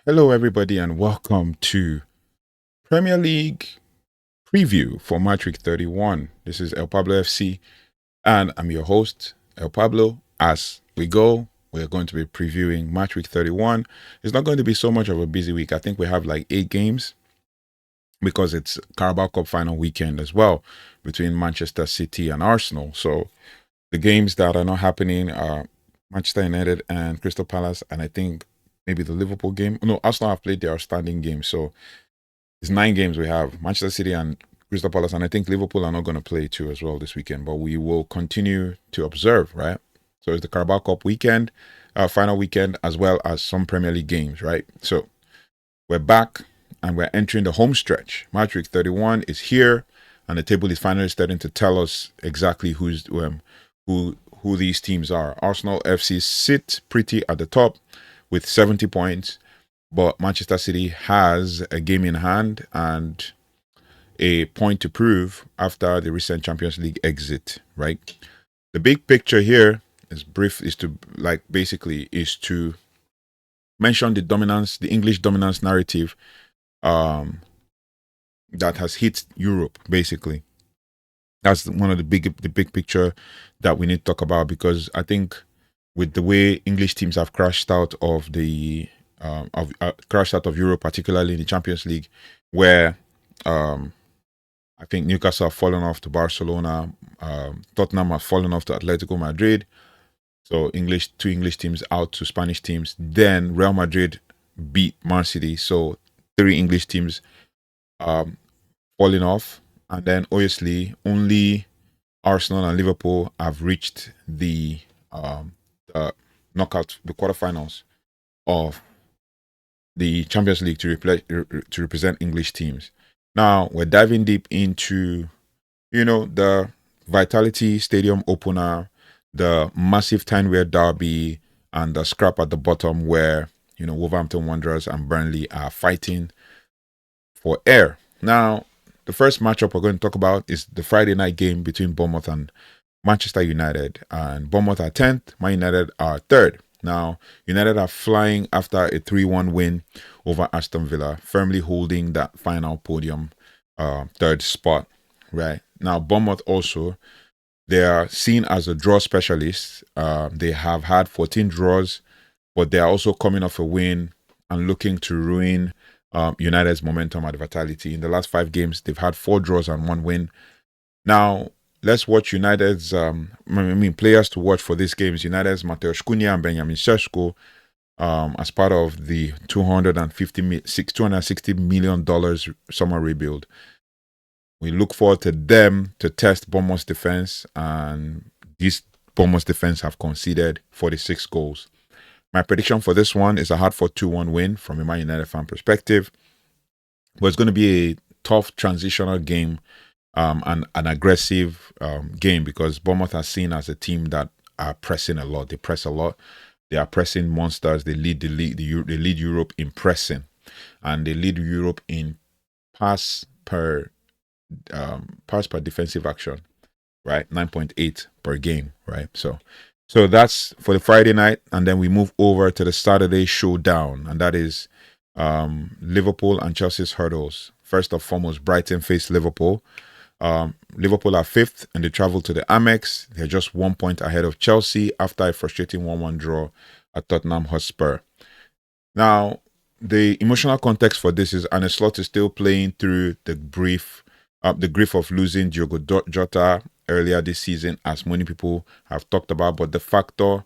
Hello, everybody, and welcome to Premier League preview for Matchweek 31. This is elPablo FC, and I'm your host, elPablo. As we go, we're going to be previewing Matchweek 31. It's not going to be so much of a busy week. I think we have like 8 games because it's Carabao Cup final weekend as well between Manchester City and Arsenal. So the games that are not happening are Manchester United and Crystal Palace, and I think maybe the Liverpool game. No, Arsenal have played their standing game, so it's 9 games we have. Manchester City and Crystal Palace, and I think Liverpool are not going to play too as well this weekend, but we will continue to observe, right? So it's the Carabao Cup weekend, final weekend, as well as some Premier League games, right? So we're back and we're entering the home stretch. Matchweek 31 is here, and the table is finally starting to tell us exactly who these teams are. Arsenal FC sit pretty at the top with 70 points, but Manchester City has a game in hand and a point to prove after the recent Champions League exit, right? The big picture here is to mention the English dominance narrative that has hit Europe, basically. That's one of the big picture that we need to talk about, because I think with the way English teams have crashed out of Europe, particularly in the Champions League, where I think Newcastle have fallen off to Barcelona, Tottenham have fallen off to Atletico Madrid. So two English teams out to Spanish teams. Then Real Madrid beat Man City. So 3 English teams falling off. And then obviously only Arsenal and Liverpool have reached the knockout, the quarterfinals of the Champions League to represent English teams. Now we're diving deep into, the Vitality Stadium opener, the massive Tyne-Wear Derby, and the scrap at the bottom where, Wolverhampton Wanderers and Burnley are fighting for air. Now, the first matchup we're going to talk about is the Friday night game between Bournemouth and Manchester United. And Bournemouth are 10th, Man United are 3rd. Now, United are flying after a 3-1 win over Aston Villa, firmly holding that final podium 3rd spot, right? Now, Bournemouth also, they are seen as a draw specialist. They have had 14 draws, but they are also coming off a win and looking to ruin United's momentum at Vitality. In the last 5 games, they've had 4 draws and 1 win. Now, let's watch United's players to watch for these games. United's Matheus Cunha and Benjamin Sesko, as part of the $260 million summer rebuild. We look forward to them to test Bournemouth's defense, and this Bournemouth's defense have conceded 46 goals. My prediction for this one is a hard-fought 2-1 win from a Man United fan perspective. But it's going to be a tough transitional game, and an aggressive game, because Bournemouth are seen as a team that are pressing a lot. They press a lot. They are pressing monsters. They lead the league. They lead Europe in pressing, and they lead Europe in pass per defensive action, right? 9.8 per game, right? So that's for the Friday night, and then we move over to the Saturday showdown, and that is Liverpool and Chelsea's hurdles. First and foremost, Brighton face Liverpool. Liverpool are 5th, and they travel to the Amex. They're just 1 point ahead of Chelsea after a frustrating 1-1 draw at Tottenham Hotspur. Now, the emotional context for this is Arne Slot is still playing through the grief of losing Diogo Jota earlier this season, as many people have talked about. But the factor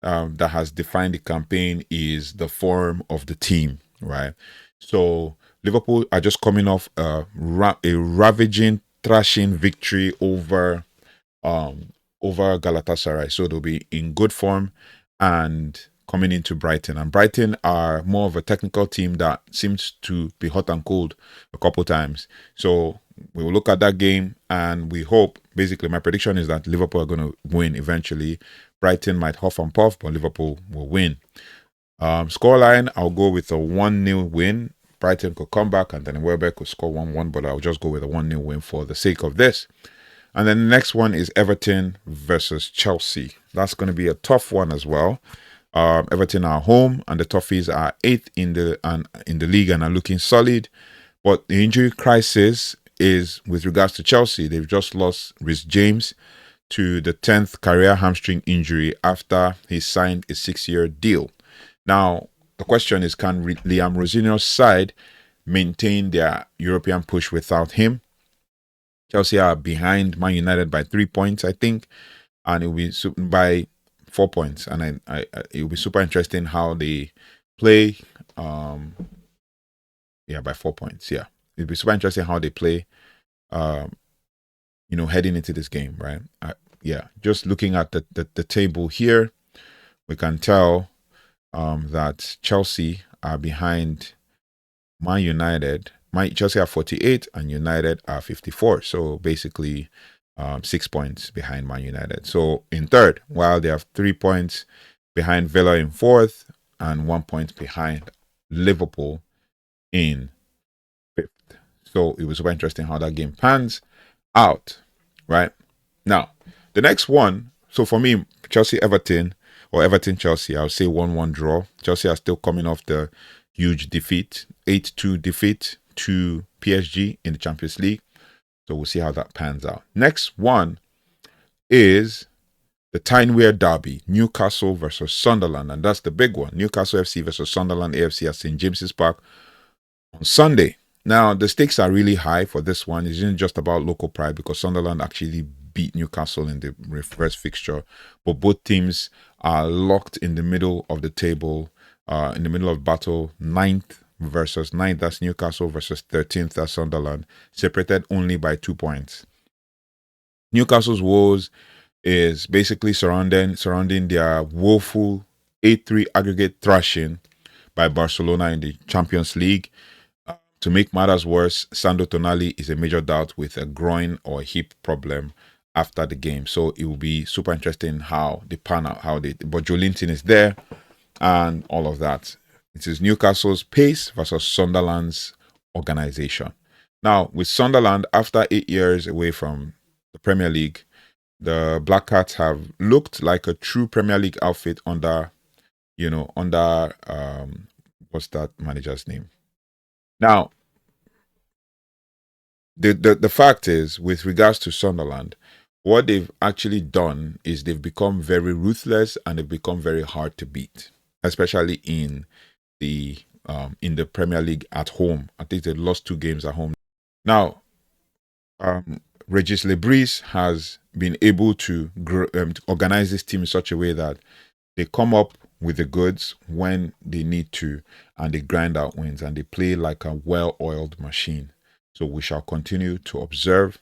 that has defined the campaign is the form of the team, right? So Liverpool are just coming off a ravaging, thrashing victory over Galatasaray. So they'll be in good form and coming into Brighton. And Brighton are more of a technical team that seems to be hot and cold a couple times. So we will look at that game, and we hope, basically my prediction is that Liverpool are going to win eventually. Brighton might huff and puff, but Liverpool will win. Scoreline, I'll go with a 1-0 win. Brighton could come back, and then Welbeck could score 1-1, but I'll just go with a 1-0 win for the sake of this. And then the next one is Everton versus Chelsea. That's going to be a tough one as well. Everton are home, and the Toffees are 8th in the league and are looking solid. But the injury crisis is with regards to Chelsea. They've just lost Reece James to the 10th career hamstring injury after he signed a 6-year deal. Now, the question is, can Liam Rosenior's side maintain their European push without him? Chelsea are behind Man United by 3 points, I think, and it will be by 4 points. And it will be super interesting how they play. By 4 points. Yeah, it'll be super interesting how they play. Heading into this game, right? Just looking at the table here, we can tell that Chelsea are behind Man United. Chelsea are 48 and United are 54. So basically 6 points behind Man United. So in third, while they have 3 points behind Villa in fourth and 1 point behind Liverpool in fifth. So it was super interesting how that game pans out, right? Now, the next one, so for me, Chelsea-Everton or Everton-Chelsea, I would say 1-1 draw. Chelsea are still coming off the huge defeat, 8-2 defeat to PSG in the Champions League. So we'll see how that pans out. Next one is the Tyne-Wear Derby, Newcastle versus Sunderland. And that's the big one. Newcastle FC versus Sunderland AFC at St. James's Park on Sunday. Now, the stakes are really high for this one. It isn't just about local pride because Sunderland actually beat Newcastle in the reverse fixture. But both teams are locked in the middle of the table, in the middle of battle, 9th versus 9th. That's Newcastle versus 13th. That's Sunderland, separated only by 2 points. Newcastle's woes is basically surrounding their woeful 8-3 aggregate thrashing by Barcelona in the Champions League. To make matters worse, Sandro Tonali is a major doubt with a groin or hip problem after the game. So it will be super interesting how they pan out, but Joelinton is there and all of that. It is Newcastle's pace versus Sunderland's organization. Now, with Sunderland, after 8 years away from the Premier League, the Black Cats have looked like a true Premier League outfit under what's that manager's name? Now, the fact is, with regards to Sunderland, what they've actually done is they've become very ruthless and they've become very hard to beat, especially in the Premier League at home. I think they lost 2 games at home. Now, Regis Lebris has been able to organize this team in such a way that they come up with the goods when they need to, and they grind out wins, and they play like a well-oiled machine. So we shall continue to observe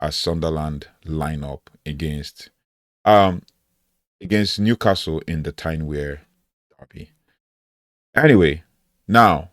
as Sunderland line up against Newcastle in the Tyne-Wear Derby. Anyway, now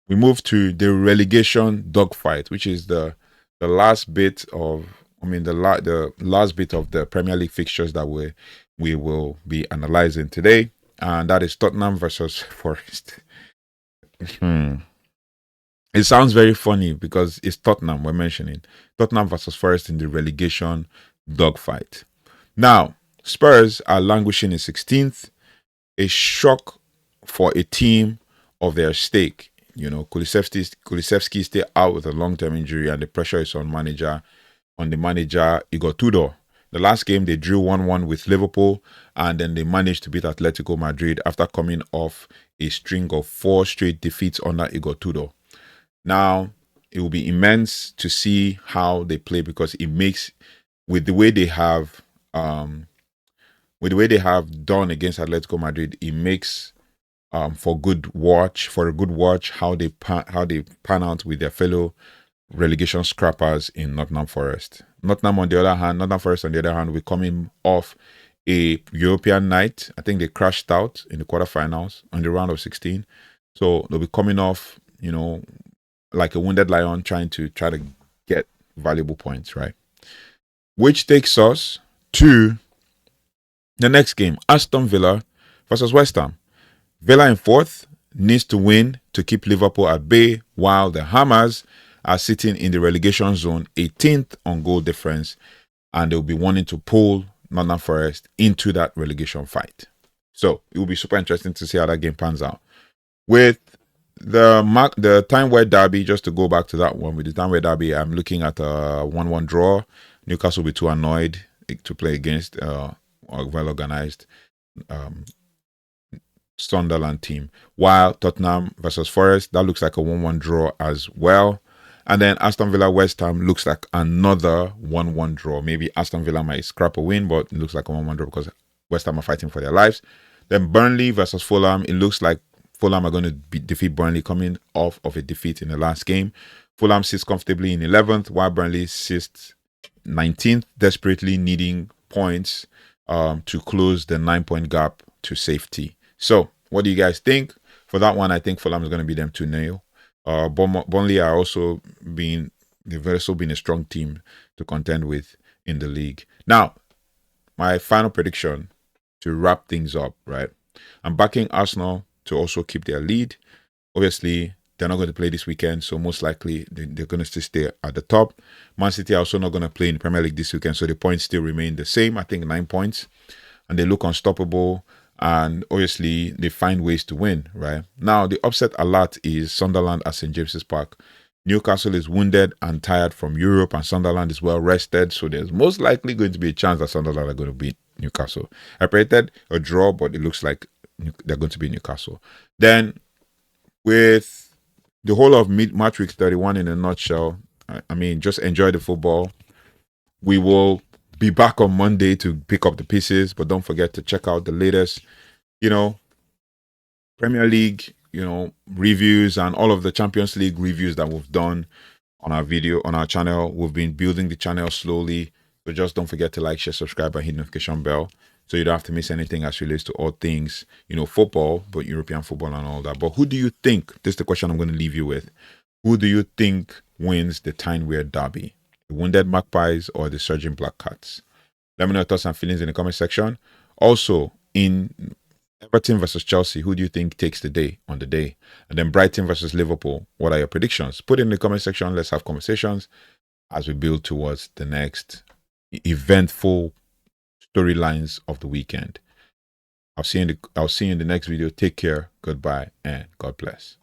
we move to the relegation dogfight, which is the last bit of the last bit of the Premier League fixtures that we will be analyzing today. And that is Tottenham versus Forest. It sounds very funny because it's Tottenham we're mentioning. Tottenham versus Forest in the relegation dogfight. Now, Spurs are languishing in 16th. A shock for a team of their stake. Kulusevski stay out with a long-term injury, and the pressure is on the manager Igor Tudor. The last game, they drew 1-1 with Liverpool, and then they managed to beat Atletico Madrid after coming off a string of 4 straight defeats under Igor Tudor. Now, it will be immense to see how they play because it makes, with the way they have done against Atletico Madrid, it makes for a good watch how they pan out with their fellow relegation scrappers in Nottingham Forest. Nottingham Forest on the other hand, will coming off a European night. I think they crashed out in the quarterfinals on the round of 16. So they'll be coming off, like a wounded lion trying to get valuable points, right? Which takes us to the next game, Aston Villa versus West Ham. Villa in 4th needs to win to keep Liverpool at bay, while the Hammers are sitting in the relegation zone 18th on goal difference, and they'll be wanting to pull Nottingham Forest into that relegation fight. So it will be super interesting to see how that game pans out. With the Tyne-Wear Derby, just to go back to that one, with the Tyne-Wear Derby, I'm looking at a 1-1 draw. Newcastle will be too annoyed to play against a well-organized Sunderland team. While Tottenham versus Forest, that looks like a 1-1 draw as well. And then Aston Villa West Ham looks like another 1-1 draw. Maybe Aston Villa might scrap a win, but it looks like a 1-1 draw because West Ham are fighting for their lives. Then Burnley versus Fulham, it looks like Fulham are going to defeat Burnley coming off of a defeat in the last game. Fulham sits comfortably in 11th, while Burnley sits 19th, desperately needing points to close the 9-point gap to safety. So, what do you guys think? For that one, I think Fulham is going to beat them 2-0. Burnley are also they've also been a strong team to contend with in the league. Now, my final prediction to wrap things up, right? I'm backing Arsenal to also keep their lead. Obviously, they're not going to play this weekend, so most likely they're going to still stay at the top. Man City are also not going to play in the Premier League this weekend, so the points still remain the same. I think 9 points, and they look unstoppable. And obviously, they find ways to win, right? Now, the upset alert is Sunderland at St. James's Park. Newcastle is wounded and tired from Europe, and Sunderland is well rested, so there's most likely going to be a chance that Sunderland are going to beat Newcastle. I predicted a draw, but it looks like they're going to be Newcastle. Then, with the whole of Matchweek 31 in a nutshell, I mean, just enjoy the football. We will be back on Monday to pick up the pieces, but don't forget to check out the latest, Premier League, reviews and all of the Champions League reviews that we've done on our channel. We've been building the channel slowly, so just don't forget to like, share, subscribe, and hit the notification bell so you don't have to miss anything as relates to all things, football, but European football and all that. But who do you think, this is the question I'm going to leave you with, who do you think wins the Tyne-Wear Derby? The Wounded Magpies or the Surging Black Cats? Let me know your thoughts and feelings in the comment section. Also, in Everton versus Chelsea, who do you think takes the day on the day? And then Brighton versus Liverpool, what are your predictions? Put it in the comment section. Let's have conversations as we build towards the next eventful storylines of the weekend. I'll see you in the next video. Take care. Goodbye and God bless.